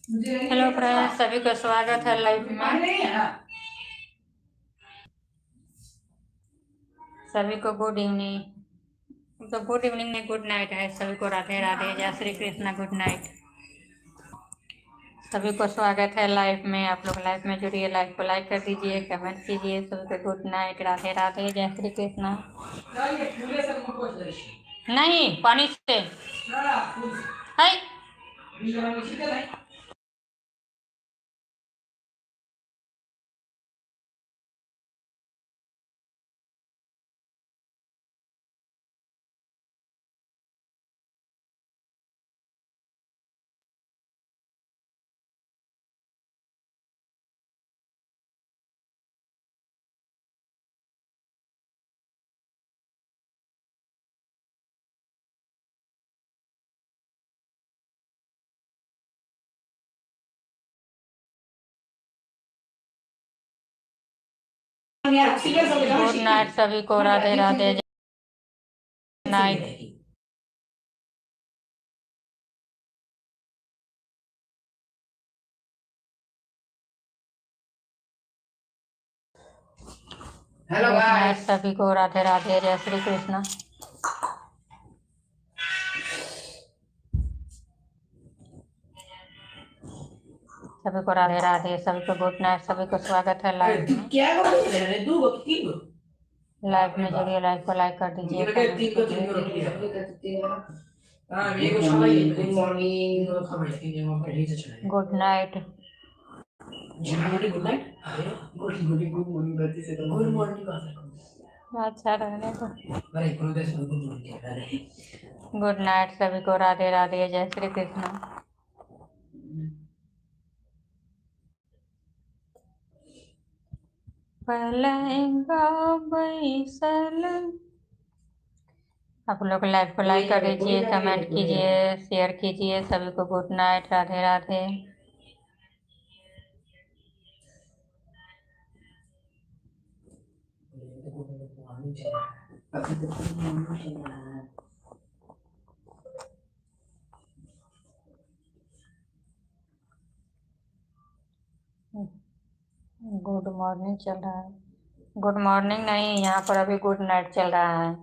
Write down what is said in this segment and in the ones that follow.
Hello friends, सभी का स्वागत है लाइव में। सभी को गुड इवनिंग। तो गुड इवनिंग नहीं, गुड नाइट है सभी को। राधे राधे, जय श्री कृष्णा, गुड नाइट। सभी को स्वागत है लाइव में। आप लोग लाइव में जुड़िए, लाइव को लाइक कर दीजिए, कमेंट कीजिए। सभी को गुड नाइट, राधे राधे, जय श्री कृष्णा। नहीं, पानी से है। गुड नाइट सभी को, Radhe Radhe, night. Hello guys, सभी को राधे राधे, जय श्री कृष्णा। सभी को राधे राधे, सभी को गुड नाइट, सभी को स्वागत है लाइव में। लाइव में जुड़िए, लाइव को लाइक कर दीजिए, कमेंट कीजिए। Good night. अच्छा रहने दो। गुड नाइट सभी को, राधे राधे, जय श्री कृष्ण। पलंगा बैसल। आप लोग लाइव को लाइक कर दीजिए, कमेंट कीजिए, शेयर कीजिए। सभी को good night, Radhe Radhe. Good morning चल रहा है। गुड मॉर्निंग नहीं, यहाँ पर अभी गुड नाइट चल रहा है।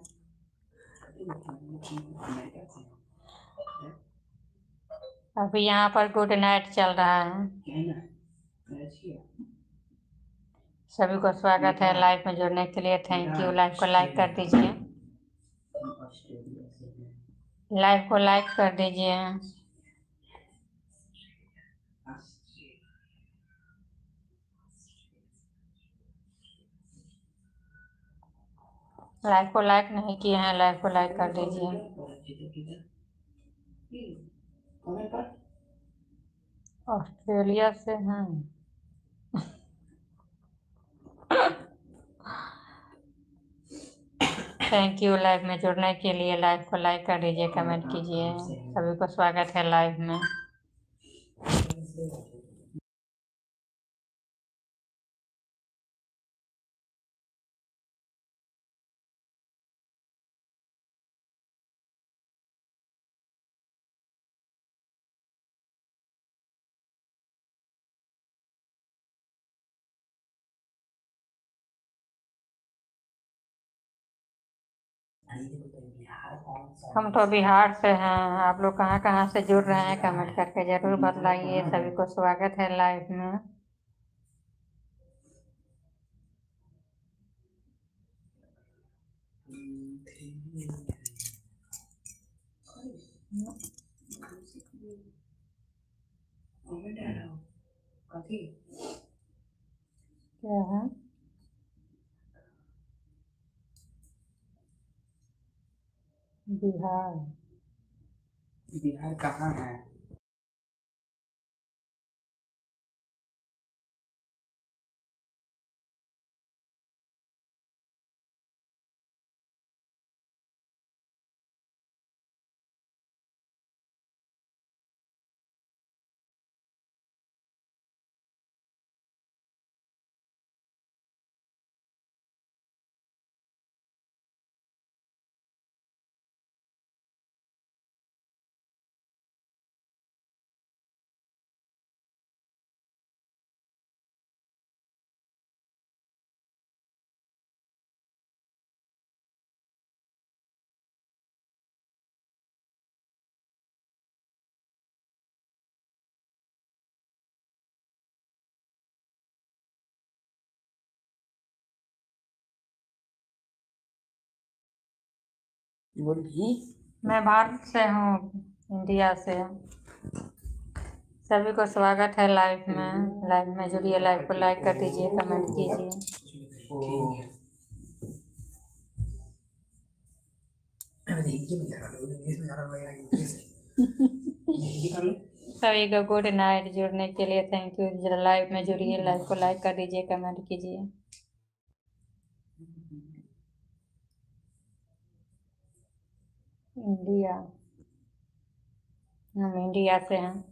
अभी यहाँ पर गुड नाइट चल रहा है। सभी को स्वागत है लाइव में जुड़ने के लिए। Thank you. लाइव को लाइक कर दीजिए, लाइव को लाइक कर दीजिए। लाइव को लाइक नहीं किए हैं, लाइव को लाइक कर दीजिए। ऑस्ट्रेलिया से हैं। थैंक यू लाइव में जुड़ने के लिए। लाइव को लाइक कर दीजिए, कमेंट कीजिए। सभी को स्वागत है लाइव में। हम तो बिहार से हैं। आप लोग कहाँ कहाँ से जुड़ रहे हैं, कमेंट करके जरूर बतलाइए। सभी को स्वागत है लाइव में। क्या है? बिहार। बिहार कहाँ है? बोलिए। मैं भारत से हूँ, इंडिया से। सभी को स्वागत है लाइव में जुड़िए, लाइव को लाइक कर दीजिए, कमेंट कीजिए। सभी को गुड नाइट। जुड़ने के लिए थैंक यू। जरा लाइव में जुड़िए, लाइव को लाइक कर दीजिए, कमेंट कीजिए। इंडिया, हम इंडिया से हैं।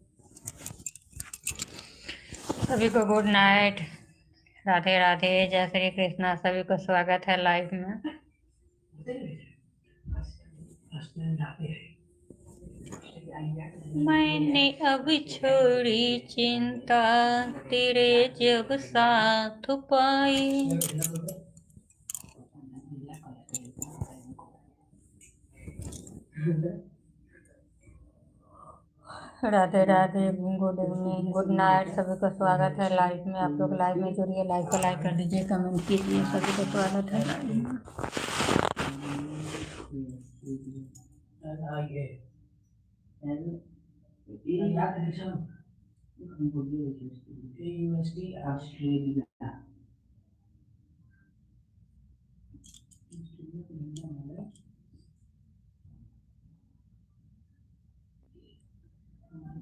सभी को गुड नाइट, राधे राधे, जय श्री कृष्णा। सभी को स्वागत है लाइव में। मैंने अब छोड़ी चिंता, तेरे जब साथ पाई। Radhe Radhe, good evening, good night. सभी को स्वागत है लाइव में। आप लोग लाइव में जुड़िए, लाइव को लाइक कर दीजिए, कमेंट कीजिए। सभी को स्वागत है लाइव में।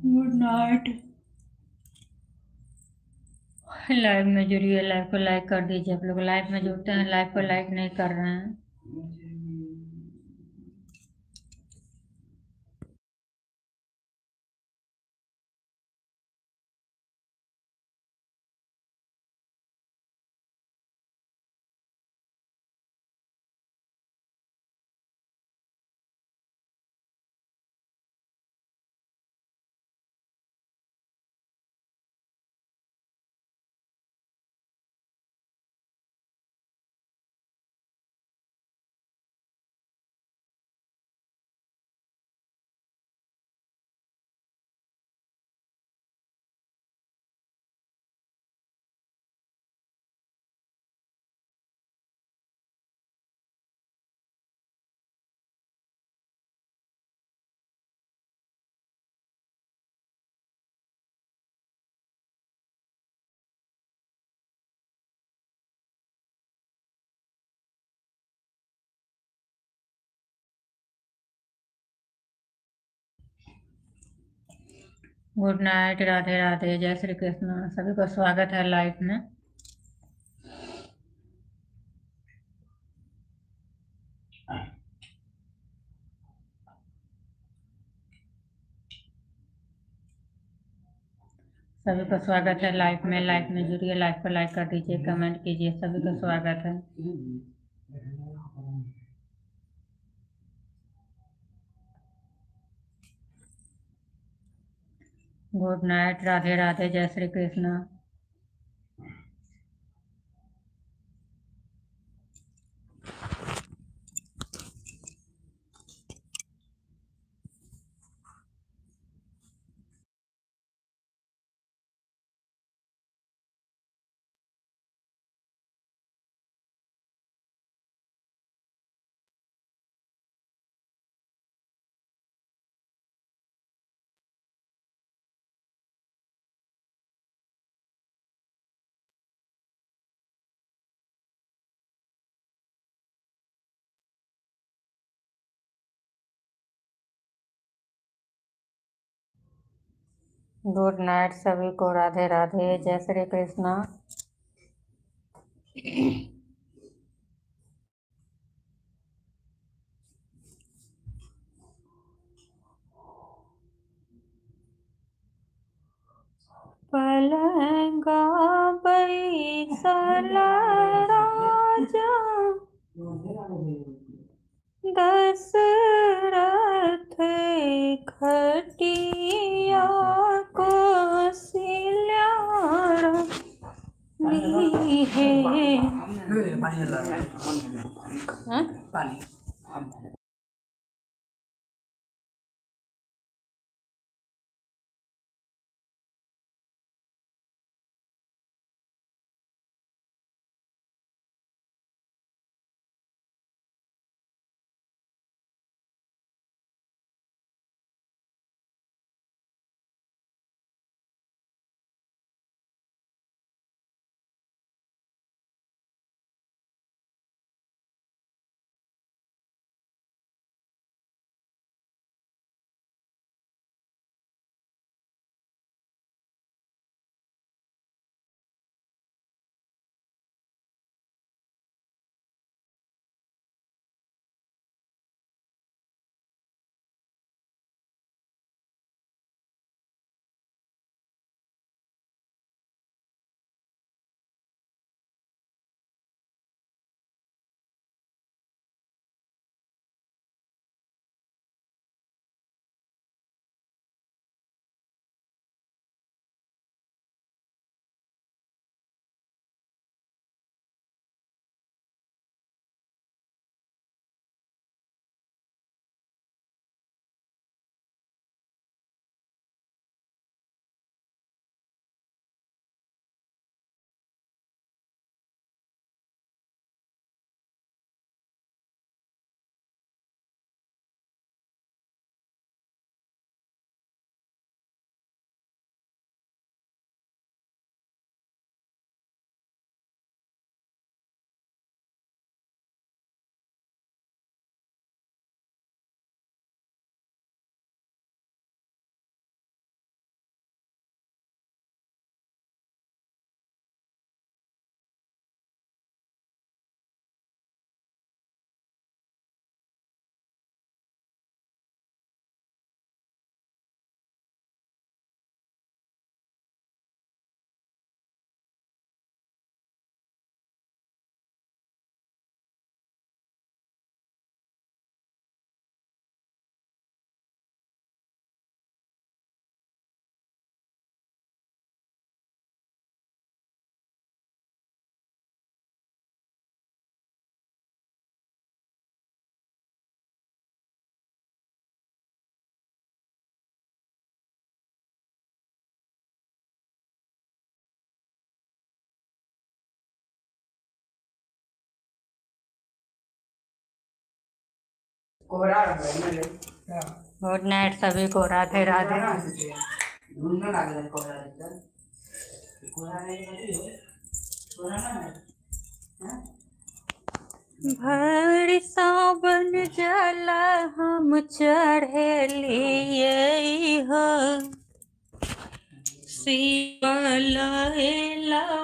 Good night. लाइव में जुड़िए, लाइव को लाइक कर दीजिए। आप लोग लाइव में जुड़ते हैं, लाइव को लाइक नहीं कर रहे हैं। गुड नाइट, राधे राधे, जय श्री कृष्ण। सभी को स्वागत है लाइव में। सभी को स्वागत है लाइव में जुड़िए, लाइव को लाइक कर दीजिए, कमेंट कीजिए। सभी को स्वागत है। गुड नाइट, राधे राधे, जय श्री कृष्ण। गुड नाइट सभी को, राधे राधे, जय श्री कृष्णा। पलंगा बैसल राजा दशरथ, खटिया कौशल्या है। गुड नाइट सभी को, राधे राधे। भर सावन जल हम चढ़े लिए हो, शिवलैला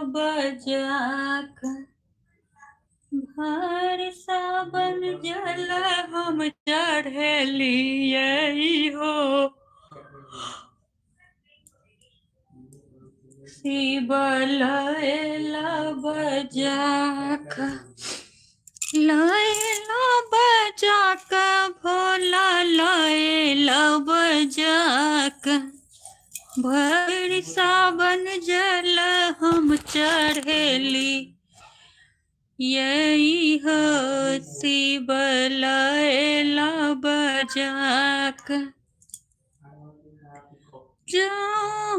बजाक। भर सावन जल हम चढ़े लिए हो, शिवलैला बजाक। लैला बजाक भोला लैला बजाक। भर सावन जल हम चढ़ेली यही हो, शिवलैला बजाक। जो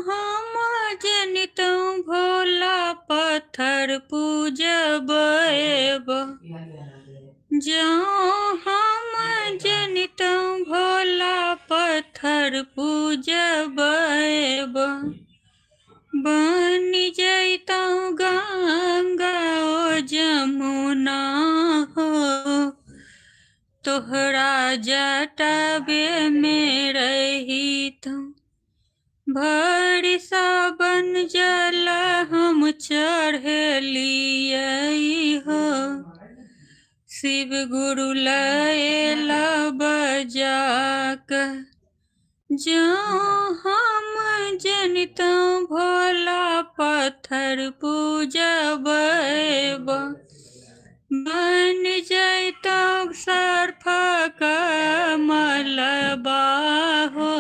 हम जनित भोला पत्थर पूजबेब, जो हम जनित भोला पत्थर पूजबेब। बन जैतौ गंगा ओ जमुना हो, तोहरा जटाबे में रहितौ। भर सावन जल हम चढ़ेलिए हो, शिव गुरु लैला बजाक। जो हम जनितौ भोला पत्थर पूजबेब। बन जैतौ सर्फ कमलबा हो,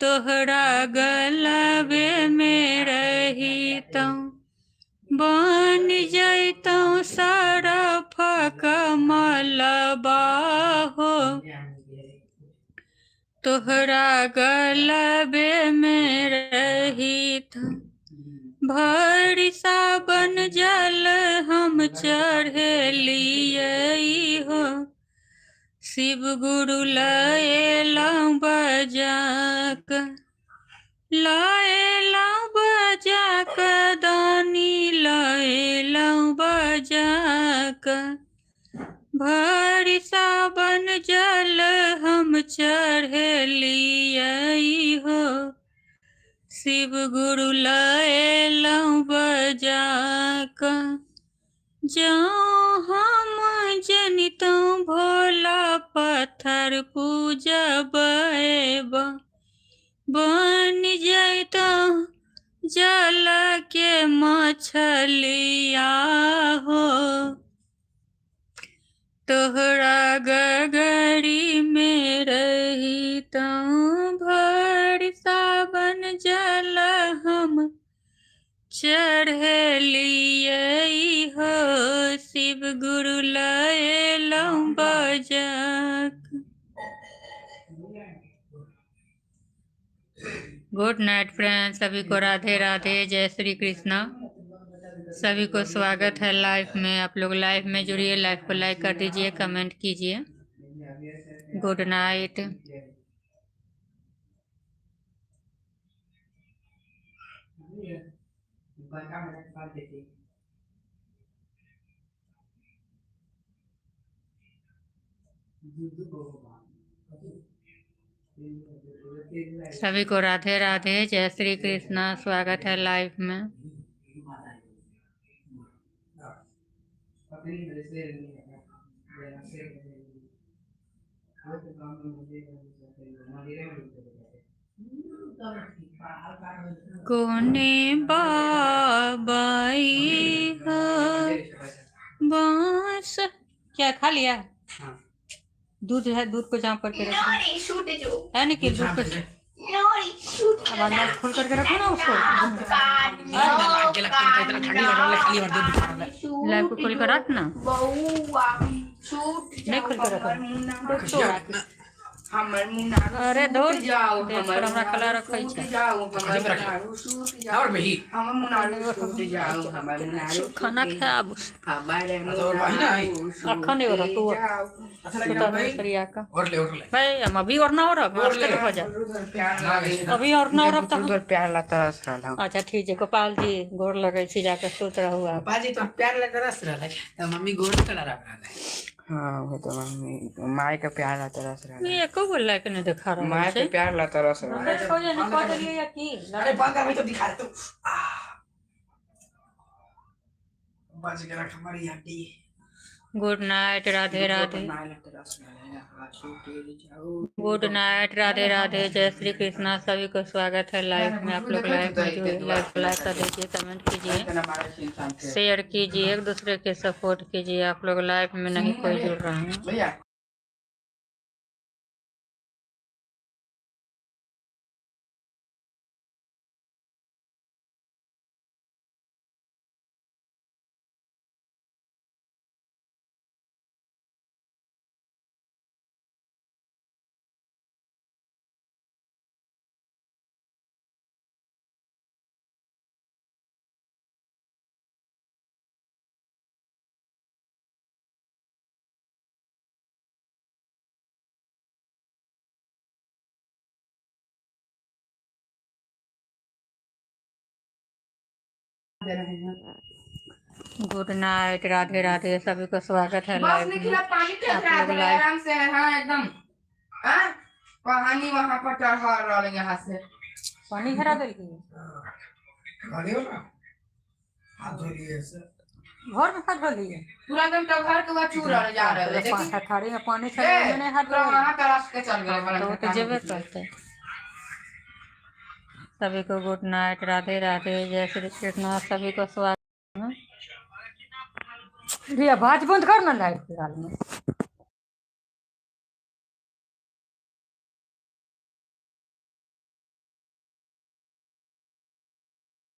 तोहरा गलबे में रहितौ। बन जैतौ सर्फ कमलबा हो, तोहरा गलबे में रहितौ। भर सावन जल हम चढ़ेलिए हो, शिव गुरु लैला बजाक। लैला बजाक दानी लैला बजाक। भर सावन जल हम चढ़ेलिए हो, शिव गुरु लैला बजाक। जो हम जनितौ भोला पत्थर पूजबेब। बन जैतौ जल के मछलिया हो, तोहरा गगरी में रहितौ। भर सावन जल हम चढ़ेलिए हो, शिव गुरु लैला बजाक। गुड नाइट फ्रेंड्स, सभी को राधे राधे, जय श्री कृष्णा। सभी को स्वागत है लाइव में। आप लोग लाइव में जुड़िए, लाइव को लाइक कर दीजिए, कमेंट कीजिए। Good night. सभी को राधे राधे, जय श्री कृष्णा। स्वागत है लाइव में। कोने बाबाई हो बांस। क्या खा लिया? दूध है, दूध को जाम करके रखो है निखिल। दूध को अब खोल करके रखो ना उसको। लाइव को खोल कर रख ना, नहीं खोल कर रखो। हमर मुनारू अरे सूत धुर जाओ, देख हमर पर हमरा कला मुनारू रखै सूत छै जाओ, हमर मुनारू सूत जाओ, हमर मुनारू सूत जाओ, हमर मुनारू खाना सूत खाब हमारे मुनारू अखन नहीं हो रहा तू सूत जाओ। सुता नहीं सरिया का भाई हम अभी और ना हो रहा मास्टर हो जा अभी और ना हो रहा तो उधर प्यार ला तरस रहल अच्छा ठीक है गोपाल जी गोर लगे छी जाके सुत रहू आप गोपाल जी तो प्यार ला तरस रहल त मम्मी गोर कला रख रहल हाँ वो तो मम्मी माय के प्यार ला तरस रहल ये एको गो लाइक नहीं दिखा रहा माय के प्यार ला तरस रहल हो जाए ना कह दिए या की अरे बंद कर भाई तो दिखा दे तू बाजी के रख हमारी हड्डी good night Radhe Radhe good night Radhe Radhe जय श्री कृष्णा सभी को स्वागत है लाइव में आप लोग लाइव में जो लाइव को लाइक कर दीजिए कमेंट कीजिए शेयर कीजिए एक दूसरे के सपोर्ट कीजिए आप लोग लाइव में नहीं कोई जुड़ रहे हैं गुड नाइट राधे राधे सभी को स्वागत है लाइव में आप लोग लाइव आराम से हाँ एकदम हाँ कहानी वहाँ पर चढ़ा रहा यहाँ से पानी हरा दिल खा लियो ना हाथ धो लिए से घर में हाथ धो लिए पूरा एकदम तो घर के चूर जा रहे हैं थारी में पानी छड़े मैंने हाथ धो वहाँ तरफ के चल गए तो जेबे करते सभी को गुड नाइट राधे राधे जय श्री कृष्ण सभी को स्वागत है रिया बात बंद कर ना लाइव फिलहाल में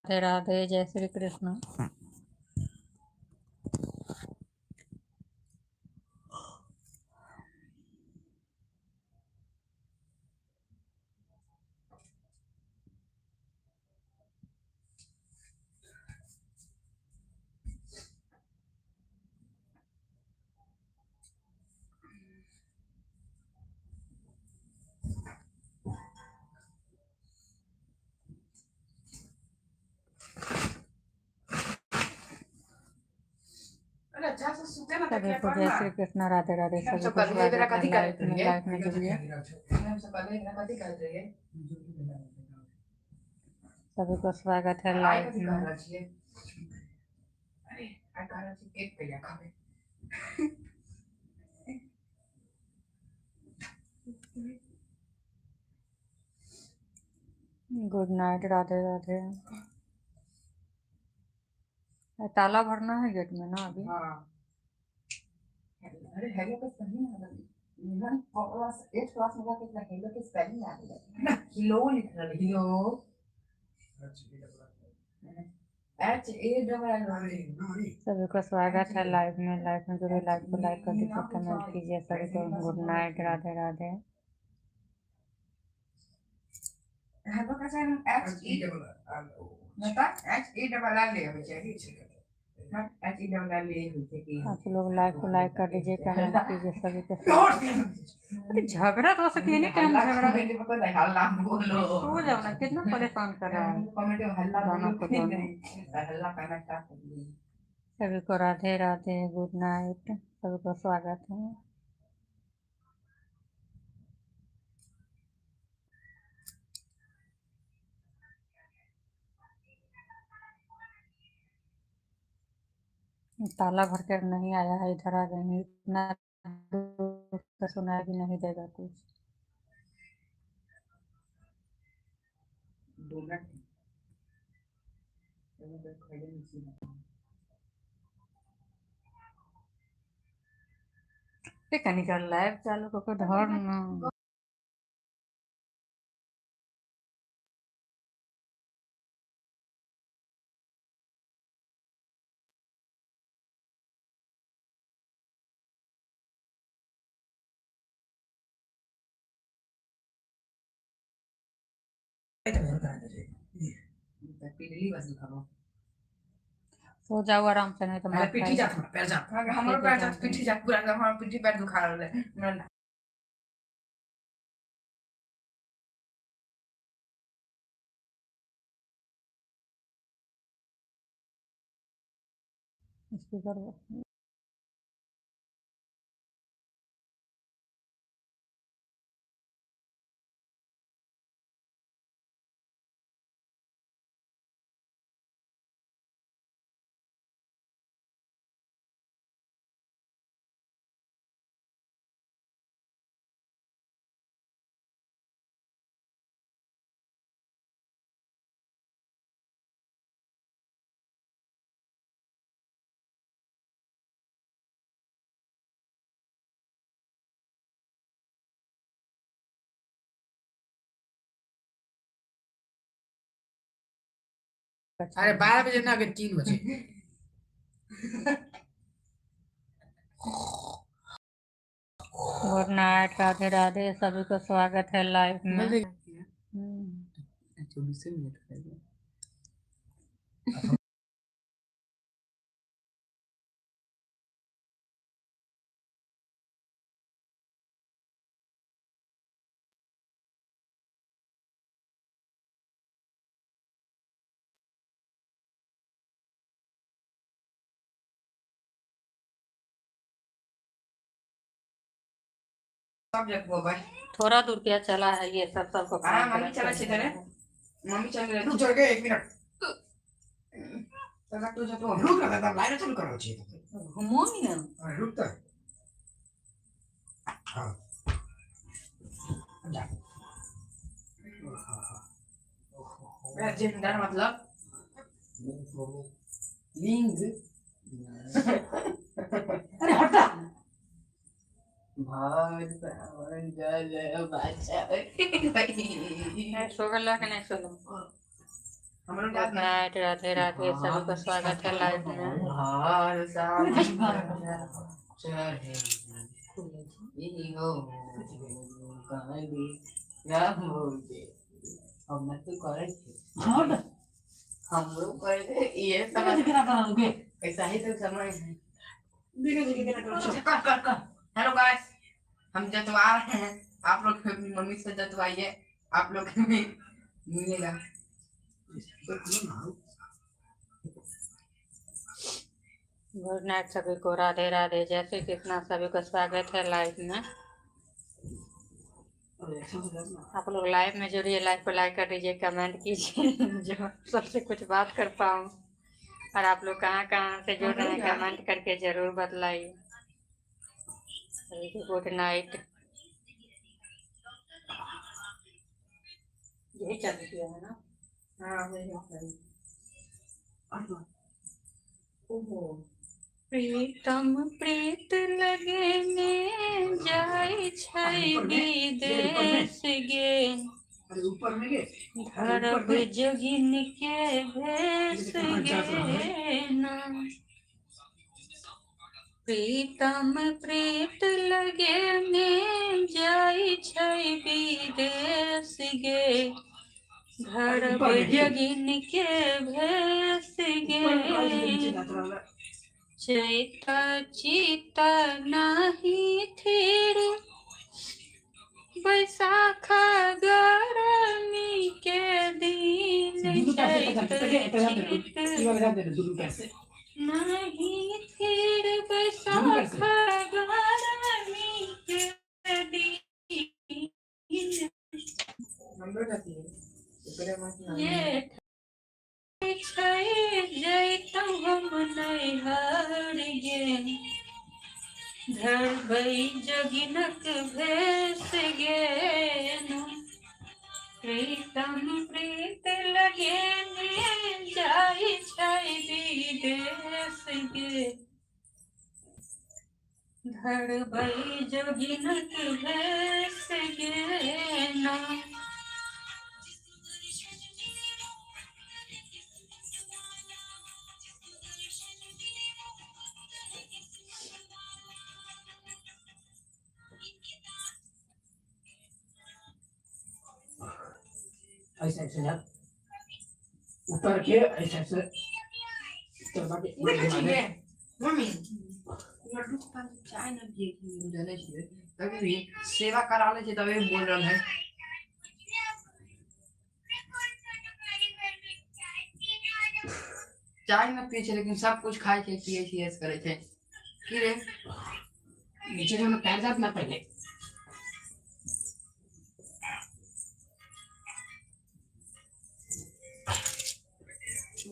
राधे राधे जय श्री कृष्ण सभी को जय श्री कृष्ण राधे राधे सभी को स्वागत है लाइव में जुड़िए सभी को स्वागत है लाइव में गुड नाइट राधे राधे ताला भरना है गेट में ना अभी अरे हेलो का स्पेलिंग आ रहा है क्लास 8 क्लास में जाके इतना हेलो का स्पेलिंग आ रहा है हेलो लिख रहा है हेलो सभी को स्वागत है लाइव में जुड़े लाइव को लाइक कर दीजिए कमेंट कीजिए सभी को good night Radhe Radhe hello का सेन एच ई नता एच ई डबल एल ले हो चाहिए एच ई डबल एल ले हो चाहिए आप लोग लाइव को लाइक कर दीजिए कमेंट कीजिए सभी को अरे झगड़ा तो सकती नहीं टाइम झगड़ा पता नहीं हल्ला बोलो हो जाओ ना कितना परेशान कर रहा है कमेंट में हल्ला दोनों को दोनों हल्ला करना स्टार्ट कर दिया सभी को राधे राधे गुड नाइट सभी को स्वागत है ताला भर कर नहीं आया है इधर आ गए इतना दूर से सुनाई भी नहीं देगा कुछ निकल लाइव चालू को धर ना पीली बस दिखाओ सो जाओ आराम से, नहीं तो अरे मार पीठी खाएगा। जात पैर जात हमरो पैर जात पीठी जात पूरा हम पीठी पैर दुखा रहले स्पीकर अरे 12 बजे ना के 3 बजे गुड नाइट, राधे राधे, सभी को स्वागत है लाइव में। जल्दी 24 मिनट हो गए सब देखबो भाई थोड़ा दूर क्या चला है ये सब, सबको हां काम मम्मी चला करना छे तेरे चाहिए। मम्मी चल रही रुक जाओ 1 मिनट तक तो जो रुक ना दादा लाइन चालू करो छी घूमो नहीं ना। अरे रुक तो हां जा जेंडर मतलब लिंग अरे हटा भाग सावन जल बाचा सो गला कि नहीं सो गला? हमरो गुड नाइट, राधे राधे, सभी को स्वागत है लाइव में। भार सावन चढ़े ई हो काली या होगे हम मत करे हट हमरो करे ये समझ के ना करोगे ऐसा ही तो समय है धीरे धीरे के ना करो कर हेलो गाइस हम जतवा रहे हैं आप लोग भी मम्मी से जतवाइए आप लोग भी मिलेगा गुड नाइट सभी को, राधे राधे, जय श्री कृष्णा, सभी को स्वागत है लाइव में। आप लोग लाइव में जुड़िए, लाइव को लाइक कर दीजिए, कमेंट कीजिए जो सबसे कुछ बात कर पाऊँ। और आप लोग कहाँ कहाँ से जुड़ रहे हैं कमेंट करके जरूर बतलाइए। सभी को गुड नाइट। यही चल रही है ना? हाँ वही ओहो प्रीतम प्रीत लगे में जाय छै विदेश गे, अरे ऊपर में गे धरब जोगिन के भेष गे ना। प्रीतम प्रीत लगे में जाय छै विदेश गे, धरब जोगिन के भेष गे। चैता चीता नाही थीर, बैसाख गर्मी के दिन चैत चीत नहीं थीर, बैसाख गर्मी के दिन नंबर जाती है इकरे मत ना ये छै जैतौ हम नैहर गे, धरबै जोगिनक भेष गे। प्रीतम प्रीत लगे में जाय छै विदेश गे, धरबै जोगिनक भेष गे ना। ऐसे ऐसे जा ऊपर के ऐसे ऐसे चलवा के देखै छियै मम्मी लड्डू के पास चाय न पिए की जाने छियै तभी भी सेवा करा ले छै तभी बोल रहल है चाय न पिए छै लेकिन सब कुछ खाए छै पिए छै ऐसे करे छै की रे नीचे जो पैर जात ना पहले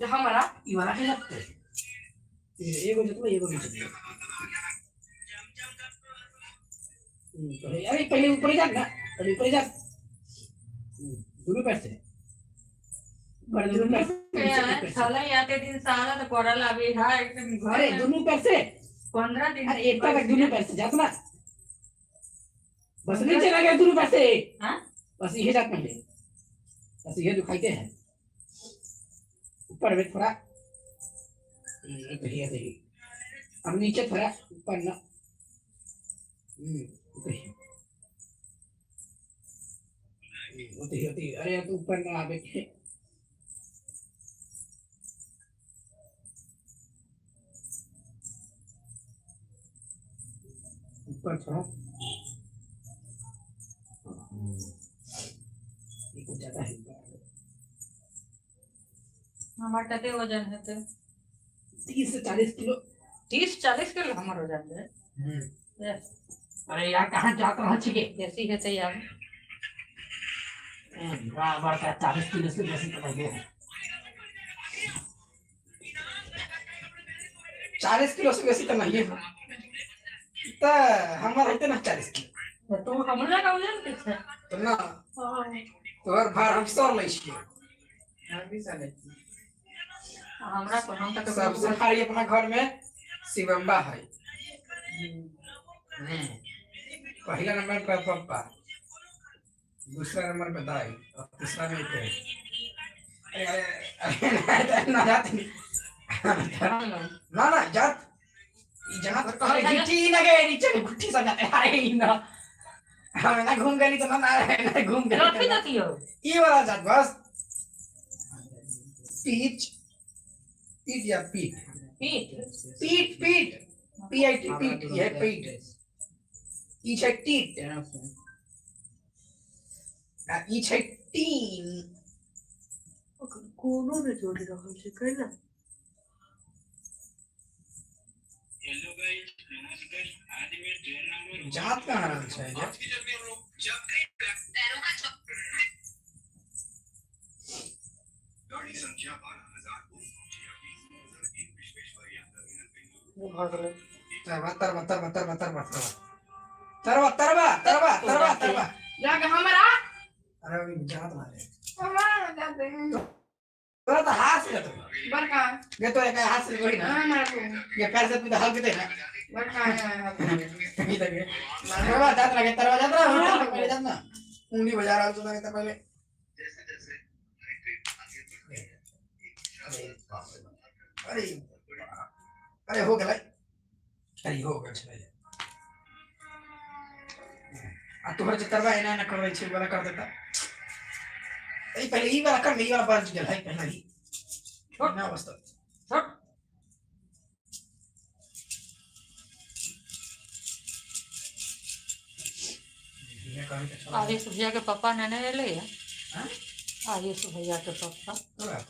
जो हमारा ये वाला है लगते ये को नीचे अरे पहले ऊपर जा ना पहले ऊपर जा दोनों पैर से बड़े दोनों पैर से साला याते दिन साला तो पड़ल अभी है एकदम अरे दोनों पैर से 15 दिन अरे एक पैर दोनों पैर से जात ना बस नीचे लगे दोनों पैर से हां बस ये जात पहले बस ये दिखाते हैं ऊपर में थोड़ा ये देखिए अब नीचे थोड़ा ऊपर ना होती अरे तो ऊपर ना आगे ऊपर थोड़ा ये कुछ ज्यादा है हमार कते वजन है तो 30 से 40 किलो 30-40 किलो हमार वजन है अरे यार कहाँ जात रहा छिके जैसी है तैयार वाह वाह 40 किलो से बेसी तो लगे 40 किलो से बेसी तो नहीं है तो हमारा है ना 40 किलो तो हमरा का वजन कितना है तो ना तोहर भार हम सर लै छियै हम भी साले हमरा को हम तक सबसे भारी अपना घर में शिवम्बा है पहला नंबर पर पप्पा दूसरा नंबर पे दाई और तीसरा में पे अरे ना जात नहीं ना जात जहाँ पर अरे गिट्टी लगे नीचे गुट्ठी सब जाते अरे ना हम ना घूम गली तो ना घूम रोटी तो गली कियो ये वाला जात बस पीच पीट या पीट पीठ पीट पीट पीट पीट ये पीट ई छै टीट आ ई छै टीन कोनो ने जोड़ रहल छै कहना जात कहाँ रहल छै जे भर गेलै तरवा जाके हमरा अरे अभी जात ना रे हमारा जाते हैं तोरा तो हाथ से तो बड़का ये तो एक हाथ से कोई ना हमारा को ये पैर से तो हल्के दे ना बड़का है ये तक तरवा जात लगे तरवा जात ना पहले जात ना उंगली बजा रहा तो लगे पहले अरे अरे हो गया अरे हो गया चले आ तोहर जे तरवा एना ना करबै छै वाला कर देता ए पहले ई वाला कर ई वाला बच गेल है पहले ही छोड़ ना अवस्था छोड़ ये कहीं के छोड़ आगे सुभैया के पापा ने ले है हां आगे सुभैया के पापा तो बात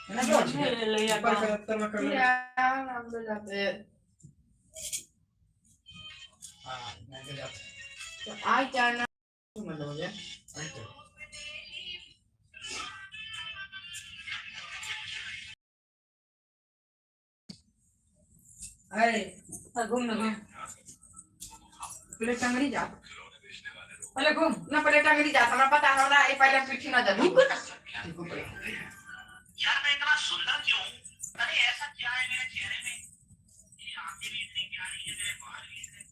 है ना जो ले ले या ऊपर का तरवा कर ले यार हम लोग जाते हैं हां मैं के जाता तो आज जाना मतलब हो गया अरे घूम ना घूम प्लेट टंगरी जा पहले घूम ना प्लेट टंगरी जा हमरा पता हमरा ए पहले पीठी ना जा यार मैं इतना सुंदर क्यों हूँ अरे ऐसा क्या है मेरे चेहरे में ये आंखें भी इतनी प्यारी है मेरे बाल भी इतने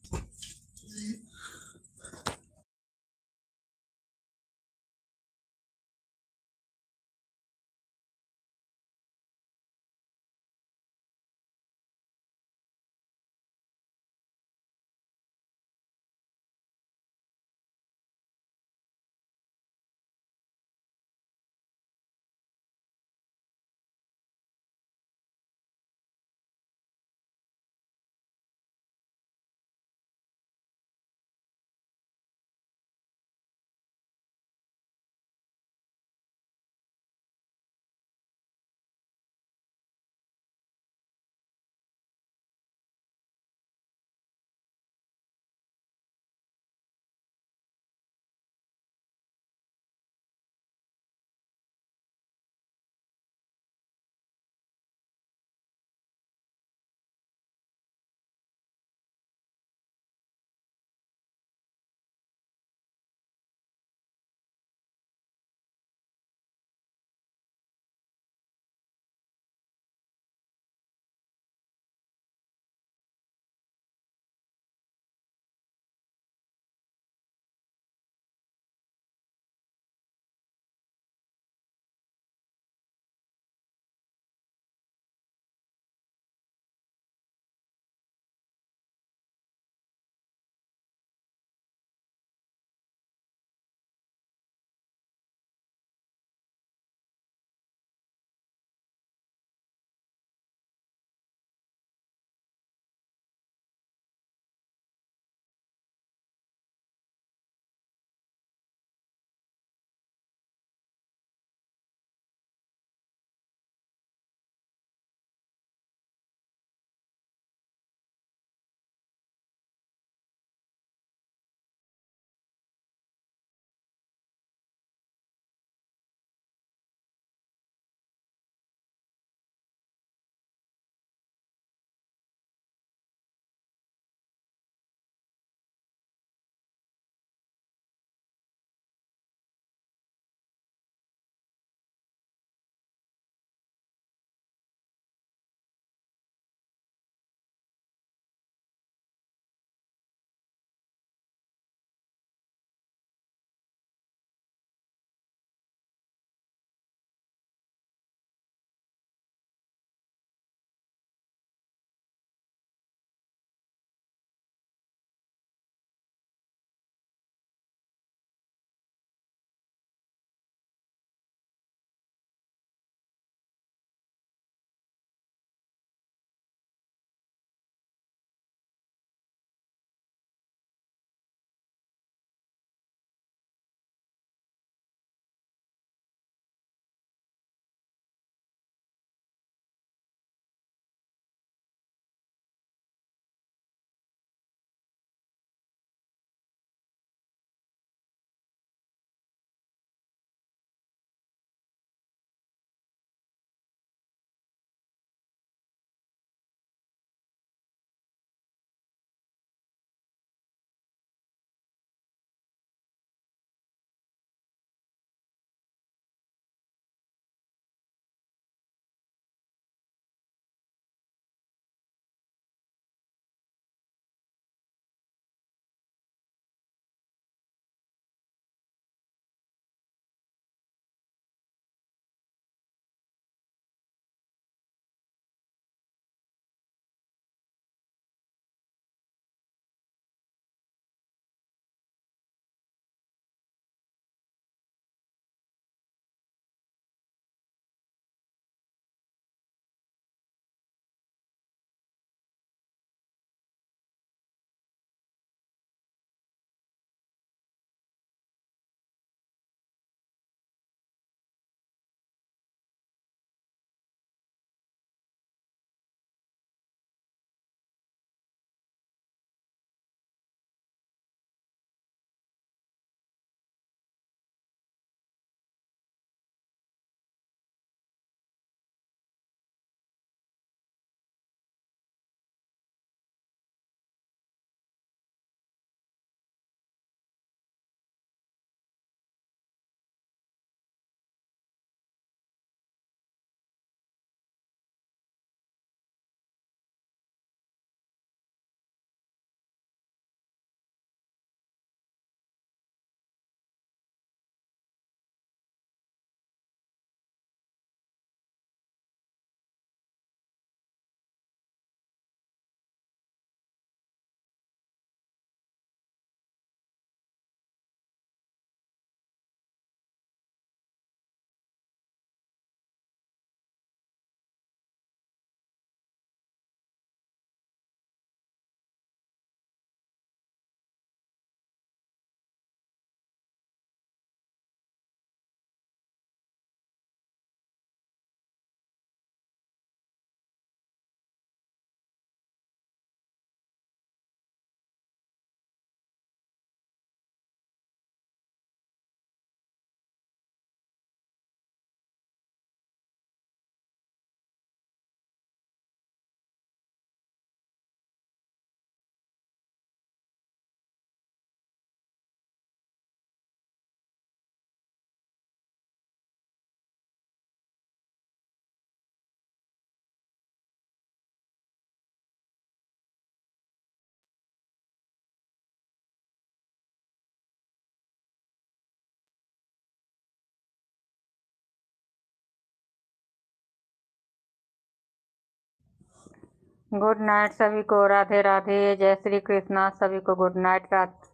गुड नाइट सभी को, राधे राधे, जय श्री कृष्णा। सभी को गुड नाइट। रात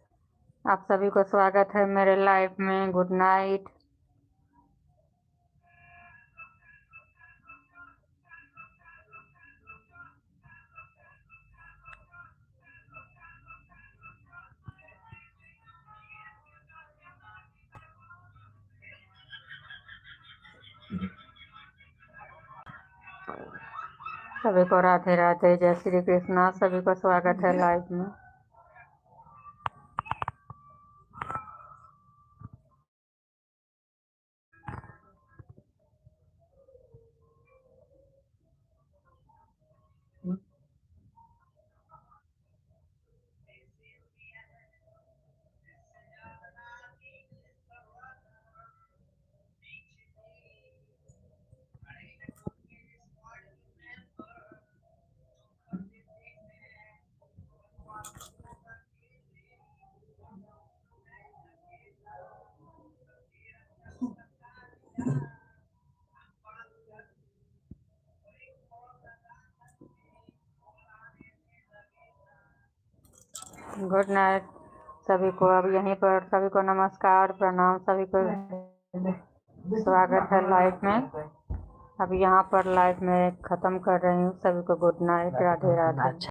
आप सभी को स्वागत है मेरे लाइफ में। Good night. सभी को राधे राधे, जय श्री कृष्णा। सभी को स्वागत है लाइफ में। गुड नाइट सभी को। अब यहीं पर सभी को नमस्कार, प्रणाम। सभी को स्वागत है लाइफ में। अब यहाँ पर लाइफ में ख़त्म कर रही हूँ। सभी को गुड नाइट, राधे राधे।